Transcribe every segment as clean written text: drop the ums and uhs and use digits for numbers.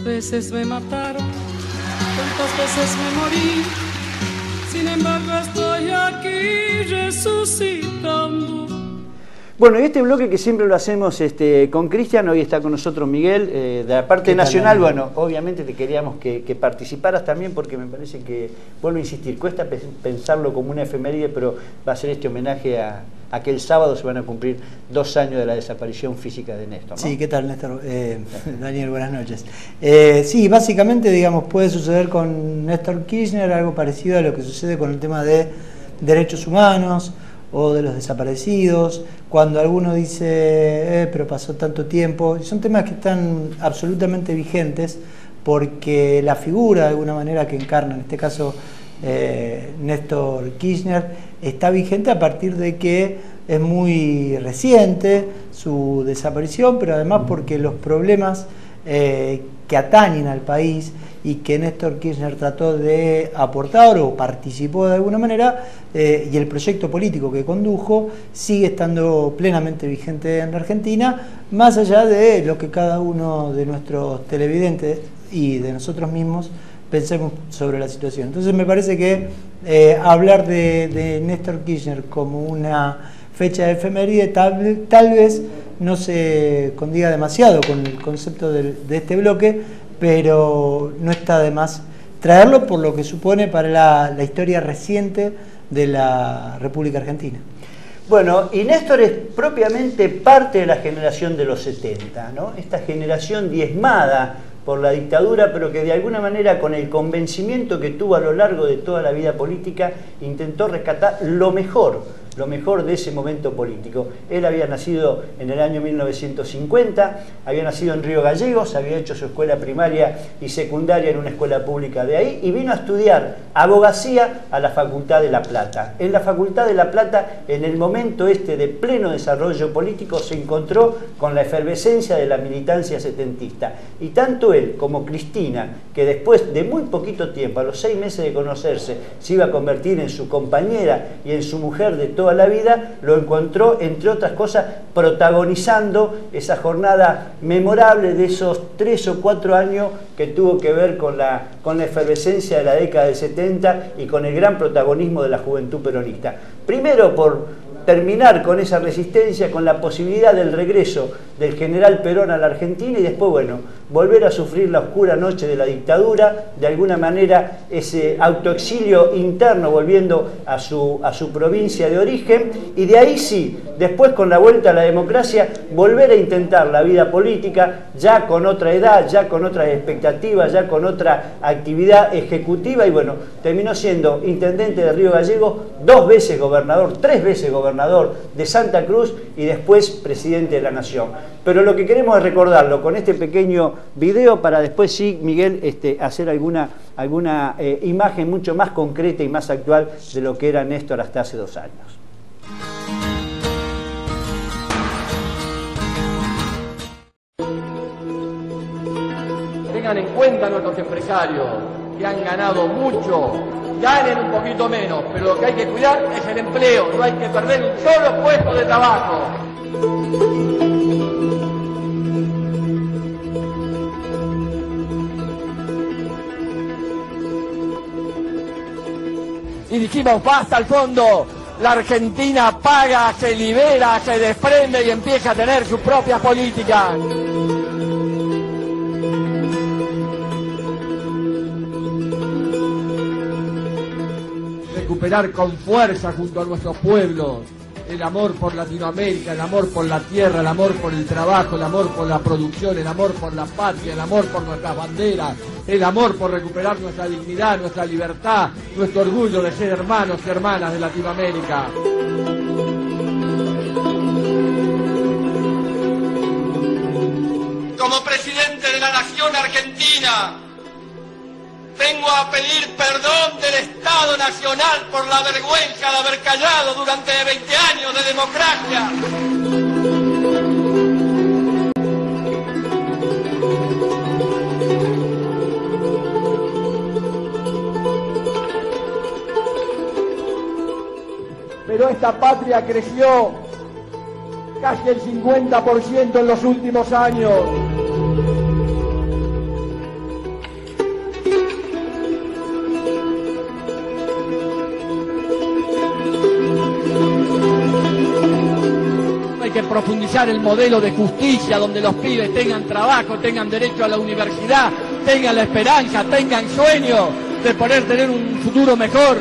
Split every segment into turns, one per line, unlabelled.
Tantas veces me mataron, tantas veces me morí, sin embargo estoy aquí resucitando.
Bueno, y este bloque que siempre lo hacemos con Cristian, hoy está con nosotros Miguel, de la parte nacional. Bueno, obviamente te queríamos que participaras también, porque me parece que, vuelvo a insistir, cuesta pensarlo como una efeméride, pero va a ser este homenaje a aquel sábado se van a cumplir 2 años de la desaparición física de Néstor, ¿no?
Sí, ¿qué tal, Néstor? Daniel, buenas noches. Sí, básicamente, digamos, puede suceder con Néstor Kirchner algo parecido a lo que sucede con el tema de derechos humanos o de los desaparecidos, cuando alguno dice, pero pasó tanto tiempo, y son temas que están absolutamente vigentes, porque la figura, de alguna manera, que encarna, en este caso, Néstor Kirchner, está vigente a partir de que es muy reciente su desaparición, pero además porque los problemas que atañen al país y que Néstor Kirchner trató de aportar o participó de alguna manera, y el proyecto político que condujo sigue estando plenamente vigente en la Argentina, más allá de lo que cada uno de nuestros televidentes y de nosotros mismos pensemos sobre la situación. Entonces me parece que hablar de Néstor Kirchner como una fecha de efeméride tal vez no se condiga demasiado con el concepto de este bloque, pero no está de más traerlo por lo que supone para la historia reciente de la República Argentina.
Bueno, y Néstor es propiamente parte de la generación de los 70, ¿no? Esta generación diezmada por la dictadura, pero que de alguna manera, con el convencimiento que tuvo a lo largo de toda la vida política, intentó rescatar lo mejor de ese momento político. Él había nacido en el año 1950, había nacido en Río Gallegos, había hecho su escuela primaria y secundaria en una escuela pública de ahí, y vino a estudiar abogacía a la Facultad de La Plata. En la Facultad de La Plata, en el momento de pleno desarrollo político, se encontró con la efervescencia de la militancia setentista, y tanto él como Cristina, que después de muy poquito tiempo, a los 6 meses de conocerse, se iba a convertir en su compañera y en su mujer de toda la vida, lo encontró, entre otras cosas, protagonizando esa jornada memorable de esos 3 o 4 años que tuvo que ver con la efervescencia de la década del 70 y con el gran protagonismo de la juventud peronista. Primero por terminar con esa resistencia, con la posibilidad del regreso del general Perón a la Argentina, y después, bueno, volver a sufrir la oscura noche de la dictadura, de alguna manera ese autoexilio interno, volviendo a su provincia de origen, y de ahí sí, después con la vuelta a la democracia, volver a intentar la vida política, ya con otra edad, ya con otras expectativas, ya con otra actividad ejecutiva, y bueno, terminó siendo intendente de Río Gallegos, 2 veces gobernador, 3 veces gobernador de Santa Cruz y después presidente de la Nación. Pero lo que queremos es recordarlo con este pequeño video, para después sí, Miguel, hacer alguna imagen mucho más concreta y más actual de lo que era Néstor hasta hace 2 años.
Tengan en cuenta nuestros empresarios que han ganado mucho, ganen un poquito menos, pero lo que hay que cuidar es el empleo, no hay que perder un solo puesto de trabajo. Y dijimos, basta al fondo, la Argentina paga, se libera, se desprende y empieza a tener sus propias políticas. Recuperar con fuerza junto a nuestros pueblos el amor por Latinoamérica, el amor por la tierra, el amor por el trabajo, el amor por la producción, el amor por la patria, el amor por nuestras banderas, el amor por recuperar nuestra dignidad, nuestra libertad, nuestro orgullo de ser hermanos y hermanas de Latinoamérica. Como presidente de la Nación Argentina, vengo a pedir perdón del Estado Nacional por la vergüenza de haber callado durante 20 años de democracia. Pero esta patria creció casi el 50% en los últimos años. profundizar el modelo de justicia donde los pibes tengan trabajo, tengan derecho a la universidad, tengan la esperanza, tengan sueño de poder tener un futuro mejor.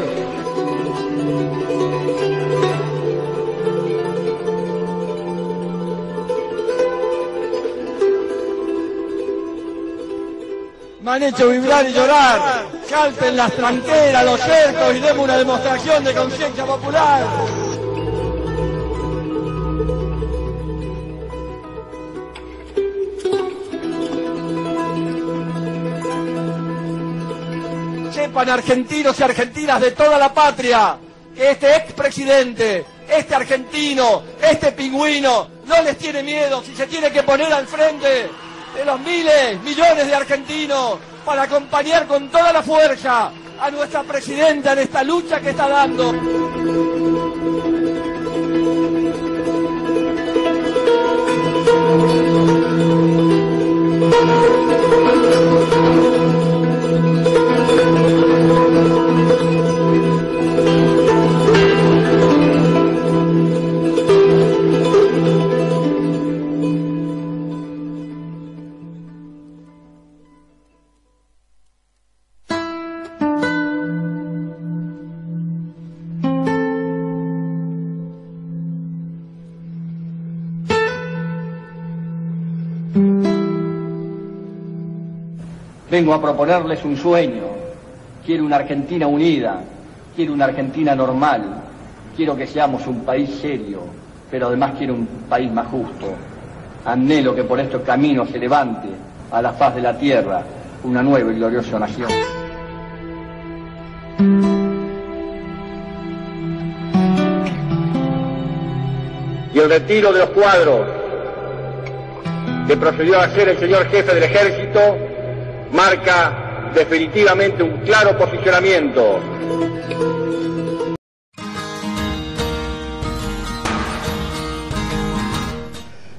Me han hecho vibrar y llorar. Salten las tranqueras, los cercos y demos una demostración de conciencia popular. Sepan, argentinos y argentinas de toda la patria, que este expresidente, este argentino, este pingüino, no les tiene miedo si se tiene que poner al frente de los miles, millones de argentinos para acompañar con toda la fuerza a nuestra presidenta en esta lucha que está dando. Vengo a proponerles un sueño. Quiero una Argentina unida, quiero una Argentina normal, quiero que seamos un país serio, pero además quiero un país más justo. Anhelo que por estos caminos se levante a la faz de la tierra una nueva y gloriosa nación. Y el retiro de los cuadros que procedió a hacer el señor jefe del ejército marca definitivamente un claro posicionamiento.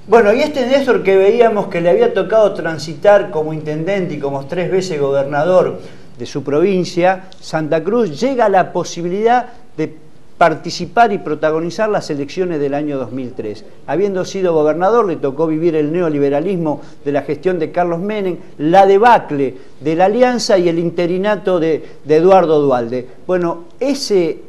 Bueno, y este Néstor que veíamos que le había tocado transitar como intendente y como 3 veces gobernador de su provincia, Santa Cruz, llega a la posibilidad de participar y protagonizar las elecciones del año 2003. Habiendo sido gobernador, le tocó vivir el neoliberalismo de la gestión de Carlos Menem, la debacle de la Alianza y el interinato de Eduardo Duhalde. Bueno, ese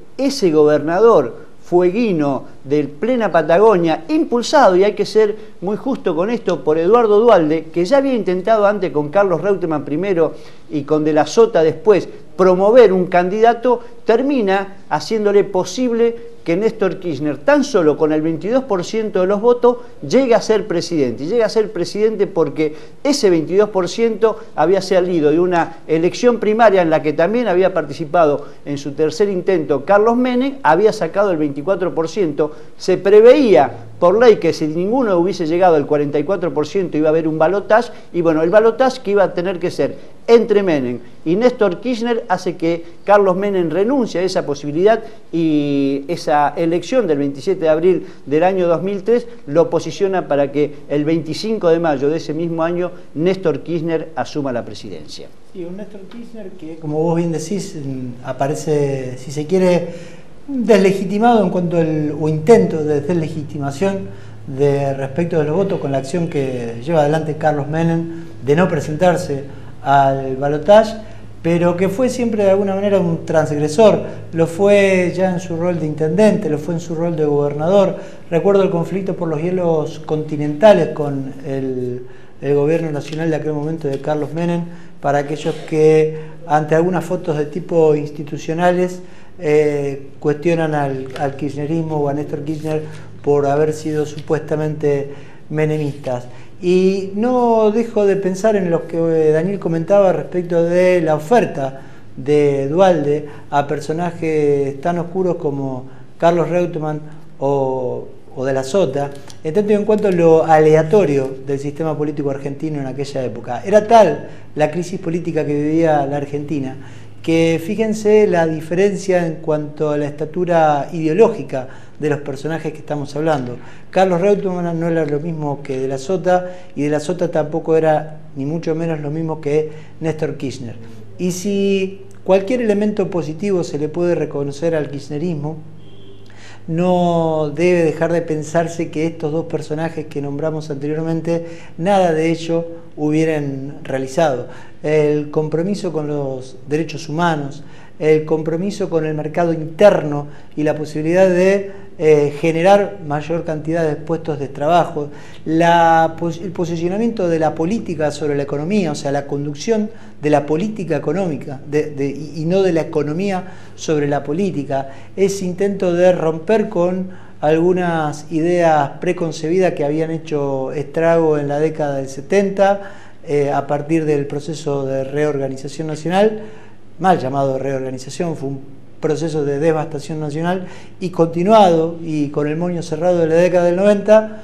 gobernador fueguino de plena Patagonia, impulsado, y hay que ser muy justo con esto, por Eduardo Duhalde, que ya había intentado antes con Carlos Reutemann primero y con De la Sota después promover un candidato, termina haciéndole posible que Néstor Kirchner, tan solo con el 22% de los votos, llegue a ser presidente. Y llega a ser presidente porque ese 22% había salido de una elección primaria en la que también había participado en su tercer intento Carlos Menem, había sacado el 24%. Se preveía por ley que si ninguno hubiese llegado al 44% iba a haber un balotaje, y bueno, el balotaje que iba a tener que ser entre Menem y Néstor Kirchner hace que Carlos Menem renuncie a esa posibilidad, y esa elección del 27 de abril del año 2003 lo posiciona para que el 25 de mayo de ese mismo año Néstor Kirchner asuma la presidencia.
Sí, un Néstor Kirchner que, como vos bien decís, aparece, si se quiere, deslegitimado en cuanto o intento de deslegitimación respecto de los votos, con la acción que lleva adelante Carlos Menem de no presentarse al balotaje, pero que fue siempre de alguna manera un transgresor. Lo fue ya en su rol de intendente, lo fue en su rol de gobernador. Recuerdo el conflicto por los hielos continentales con el gobierno nacional de aquel momento de Carlos Menem, para aquellos que ante algunas fotos de tipo institucionales cuestionan al kirchnerismo o a Néstor Kirchner por haber sido supuestamente menemistas. Y no dejo de pensar en lo que Daniel comentaba respecto de la oferta de Duhalde a personajes tan oscuros como Carlos Reutemann o De la Sota, en tanto y en cuanto lo aleatorio del sistema político argentino en aquella época. Era tal la crisis política que vivía la Argentina que fíjense la diferencia en cuanto a la estatura ideológica de los personajes que estamos hablando. Carlos Reutemann no era lo mismo que De la Sota, y De la Sota tampoco era ni mucho menos lo mismo que Néstor Kirchner. Y si cualquier elemento positivo se le puede reconocer al kirchnerismo, no debe dejar de pensarse que estos dos personajes que nombramos anteriormente, nada de ello hubieran realizado. El compromiso con los derechos humanos, el compromiso con el mercado interno y la posibilidad de generar mayor cantidad de puestos de trabajo, el posicionamiento de la política sobre la economía, o sea, la conducción de la política económica y no de la economía sobre la política, ese intento de romper con algunas ideas preconcebidas que habían hecho estrago en la década del 70 a partir del proceso de reorganización nacional, mal llamado reorganización, fue un proceso de devastación nacional y continuado y con el moño cerrado de la década del 90,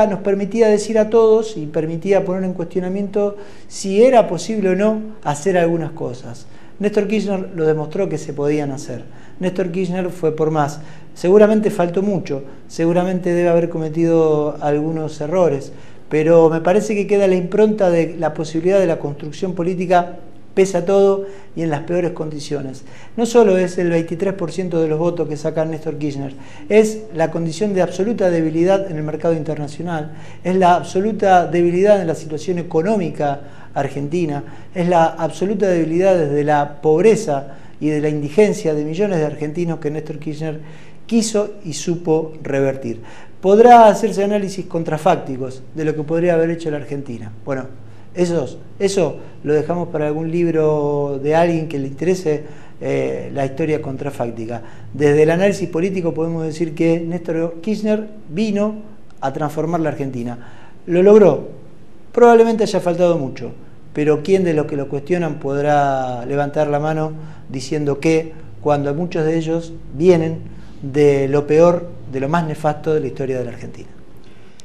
nos permitía decir a todos y permitía poner en cuestionamiento si era posible o no hacer algunas cosas. Néstor Kirchner lo demostró que se podían hacer. Néstor Kirchner fue por más. Seguramente faltó mucho, seguramente debe haber cometido algunos errores, pero me parece que queda la impronta de la posibilidad de la construcción política pese a todo y en las peores condiciones. No solo es el 23% de los votos que saca Néstor Kirchner, es la condición de absoluta debilidad en el mercado internacional, es la absoluta debilidad en la situación económica argentina, es la absoluta debilidad desde la pobreza y de la indigencia de millones de argentinos que Néstor Kirchner quiso y supo revertir. Podrá hacerse análisis contrafácticos de lo que podría haber hecho la Argentina. Bueno, eso lo dejamos para algún libro de alguien que le interese la historia contrafáctica. Desde el análisis político podemos decir que Néstor Kirchner vino a transformar la Argentina. Lo logró. Probablemente haya faltado mucho, pero ¿quién de los que lo cuestionan podrá levantar la mano diciendo que cuando muchos de ellos vienen de lo peor, de lo más nefasto de la historia de la Argentina?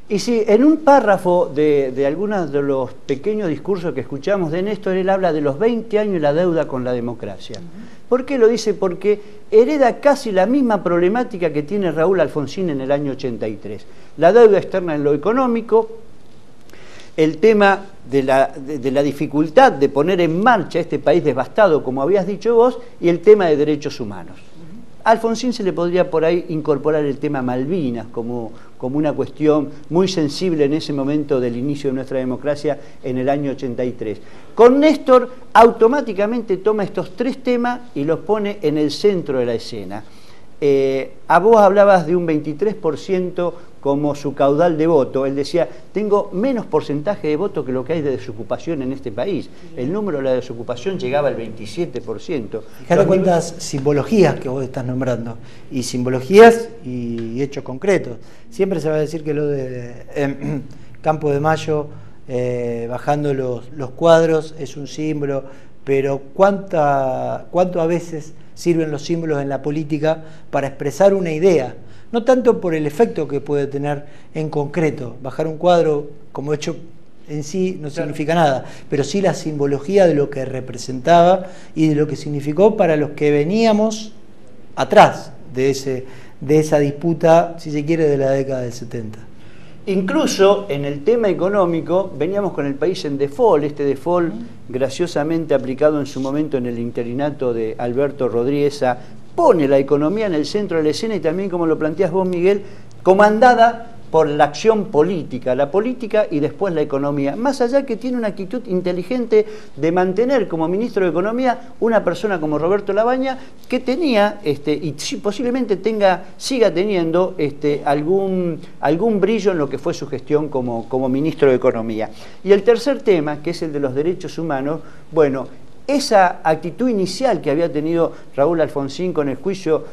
Y si en un párrafo de algunos de los pequeños discursos que escuchamos de Néstor, él habla de los 20 años y la deuda con la democracia. ¿Por qué lo dice? Porque hereda casi la misma problemática que tiene Raúl Alfonsín en el año 83. La deuda externa en lo económico, el tema de la dificultad de poner en marcha este país devastado, como habías dicho vos, y el tema de derechos humanos. A Alfonsín se le podría por ahí incorporar el tema Malvinas como una cuestión muy sensible en ese momento del inicio de nuestra democracia en el año 83. Con Néstor automáticamente toma estos tres temas y los pone en el centro de la escena. A vos hablabas de un 23% como su caudal de voto. Él decía, tengo menos porcentaje de voto que lo que hay de desocupación en este país. El número de la desocupación llegaba al 27%.
Fíjate cuántas simbologías que vos estás nombrando. Y simbologías y hechos concretos. Siempre se va a decir que lo de Campo de Mayo, bajando los cuadros, es un símbolo, pero ¿cuánto a veces sirven los símbolos en la política para expresar una idea? No tanto por el efecto que puede tener en concreto. Bajar un cuadro como hecho en sí no significa nada, pero sí la simbología de lo que representaba y de lo que significó para los que veníamos atrás de esa disputa, si se quiere, de la década del 70.
Incluso en el tema económico veníamos con el país en default, este default graciosamente aplicado en su momento en el interinato de Alberto Rodríguez, pone la economía en el centro de la escena y también, como lo planteás vos, Miguel, comandada por la acción política, la política y después la economía. Más allá que tiene una actitud inteligente de mantener como ministro de Economía una persona como Roberto Labaña, que tenía, y posiblemente siga teniendo algún brillo en lo que fue su gestión como ministro de Economía. Y el tercer tema, que es el de los derechos humanos, bueno, esa actitud inicial que había tenido Raúl Alfonsín con el juicio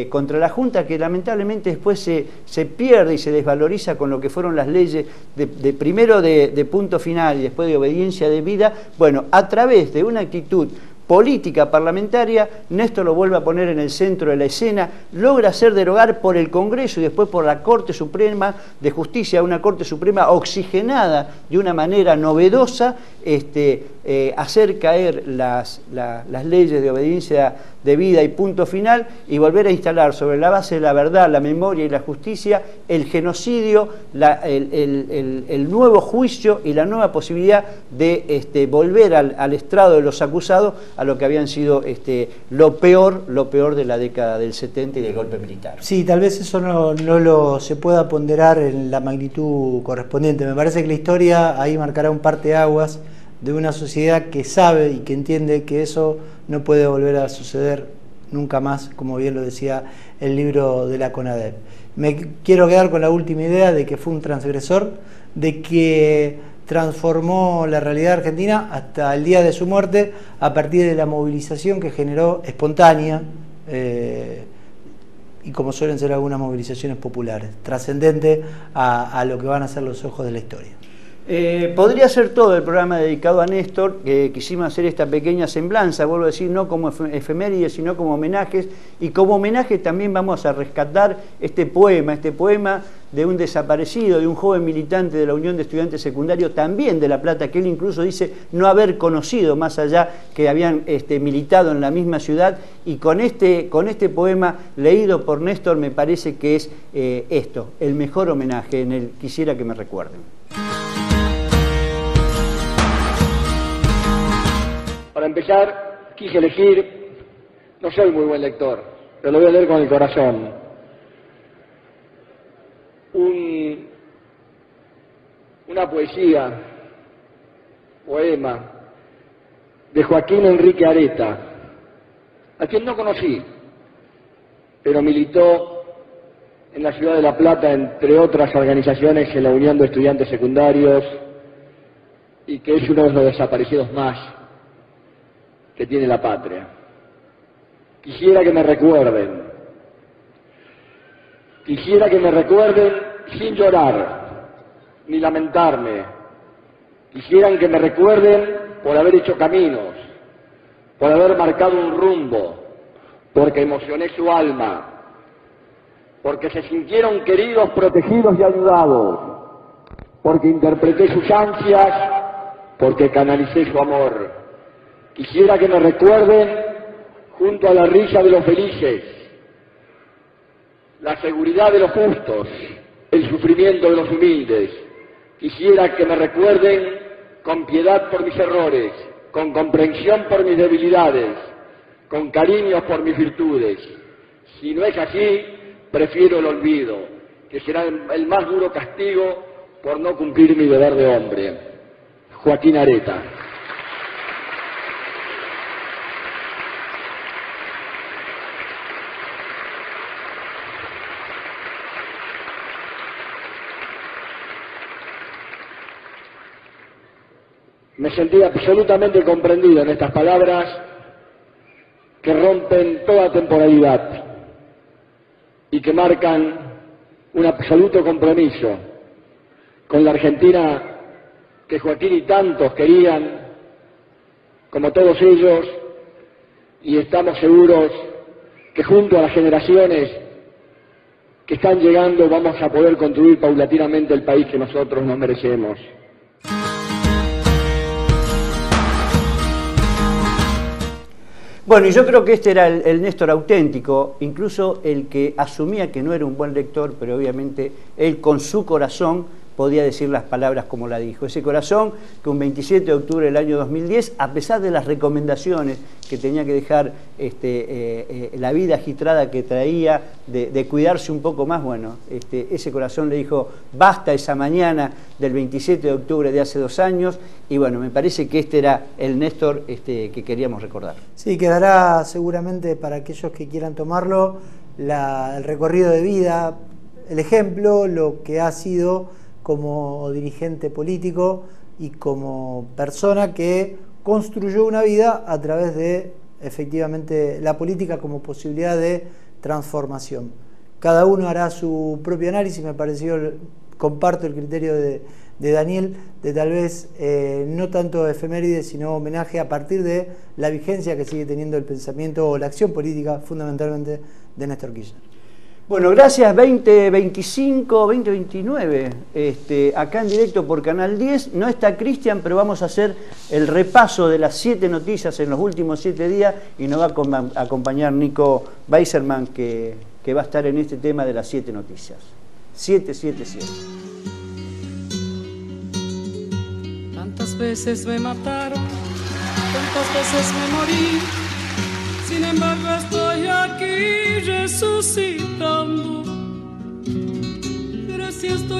contra la Junta, que lamentablemente después se pierde y se desvaloriza con lo que fueron las leyes primero de punto final y después de obediencia debida, bueno, a través de una actitud política parlamentaria, Néstor lo vuelve a poner en el centro de la escena, logra hacer derogar por el Congreso y después por la Corte Suprema de Justicia, una Corte Suprema oxigenada de una manera novedosa, hacer caer las leyes de obediencia debida y punto final y volver a instalar sobre la base de la verdad, la memoria y la justicia el genocidio, el nuevo juicio y la nueva posibilidad de volver al estrado de los acusados a lo que habían sido lo peor de la década del 70 y del golpe militar.
Sí, tal vez eso no se pueda ponderar en la magnitud correspondiente. Me parece que la historia ahí marcará un parteaguas de una sociedad que sabe y que entiende que eso no puede volver a suceder nunca más, como bien lo decía el libro de la CONADEP. Me quiero quedar con la última idea de que fue un transgresor, de que transformó la realidad argentina hasta el día de su muerte a partir de la movilización que generó espontánea, y como suelen ser algunas movilizaciones populares, trascendente a lo que van a ser los ojos de la historia.
Podría ser todo el programa dedicado a Néstor, quisimos hacer esta pequeña semblanza, vuelvo a decir, no como efemérides, sino como homenajes, y como homenaje también vamos a rescatar este poema de un desaparecido, de un joven militante de la Unión de Estudiantes Secundarios, también de La Plata, que él incluso dice no haber conocido, más allá que habían militado en la misma ciudad, y con este poema leído por Néstor me parece que es el mejor homenaje en el Quisiera que me recuerden.
Para empezar, quise elegir, no soy muy buen lector, pero lo voy a leer con el corazón, una poema de Joaquín Enrique Areta, a quien no conocí, pero militó en la ciudad de La Plata, entre otras organizaciones, en la Unión de Estudiantes Secundarios, y que es uno de los desaparecidos más que tiene la patria. Quisiera que me recuerden sin llorar ni lamentarme. Quisieran que me recuerden por haber hecho caminos, por haber marcado un rumbo, porque emocioné su alma, porque se sintieron queridos, protegidos y ayudados, porque interpreté sus ansias, porque canalicé su amor. Quisiera que me recuerden junto a la risa de los felices, la seguridad de los justos, el sufrimiento de los humildes. Quisiera que me recuerden con piedad por mis errores, con comprensión por mis debilidades, con cariño por mis virtudes. Si no es así, prefiero el olvido, que será el más duro castigo por no cumplir mi deber de hombre. Joaquín Areta. Me sentí absolutamente comprendido en estas palabras que rompen toda temporalidad y que marcan un absoluto compromiso con la Argentina que Joaquín y tantos querían, como todos ellos, y estamos seguros que junto a las generaciones que están llegando vamos a poder construir paulatinamente el país que nosotros nos merecemos.
Bueno, y yo creo que este era el Néstor auténtico, incluso el que asumía que no era un buen lector, pero obviamente él con su corazón podía decir las palabras como la dijo. Ese corazón que un 27 de octubre del año 2010, a pesar de las recomendaciones que tenía que dejar la vida agitada que traía, de cuidarse un poco más, bueno, ese corazón le dijo basta esa mañana del 27 de octubre de hace 2 años, y bueno, me parece que este era el Néstor que queríamos recordar.
Sí, quedará seguramente para aquellos que quieran tomarlo el recorrido de vida, el ejemplo, lo que ha sido como dirigente político y como persona que construyó una vida a través de, efectivamente, la política como posibilidad de transformación. Cada uno hará su propio análisis. Me pareció, comparto el criterio de Daniel, de tal vez no tanto efemérides, sino homenaje a partir de la vigencia que sigue teniendo el pensamiento o la acción política, fundamentalmente, de Néstor Kirchner.
Bueno, gracias 2025, 2029, acá en directo por Canal 10. No está Cristian, pero vamos a hacer el repaso de las 7 noticias en los últimos 7 días y nos va a acompañar Nico Weiserman, que va a estar en este tema de las 7 noticias. 777.
Tantas veces me mataron tantas veces me morí, sin embargo estoy aquí resucitando. Gracias estoy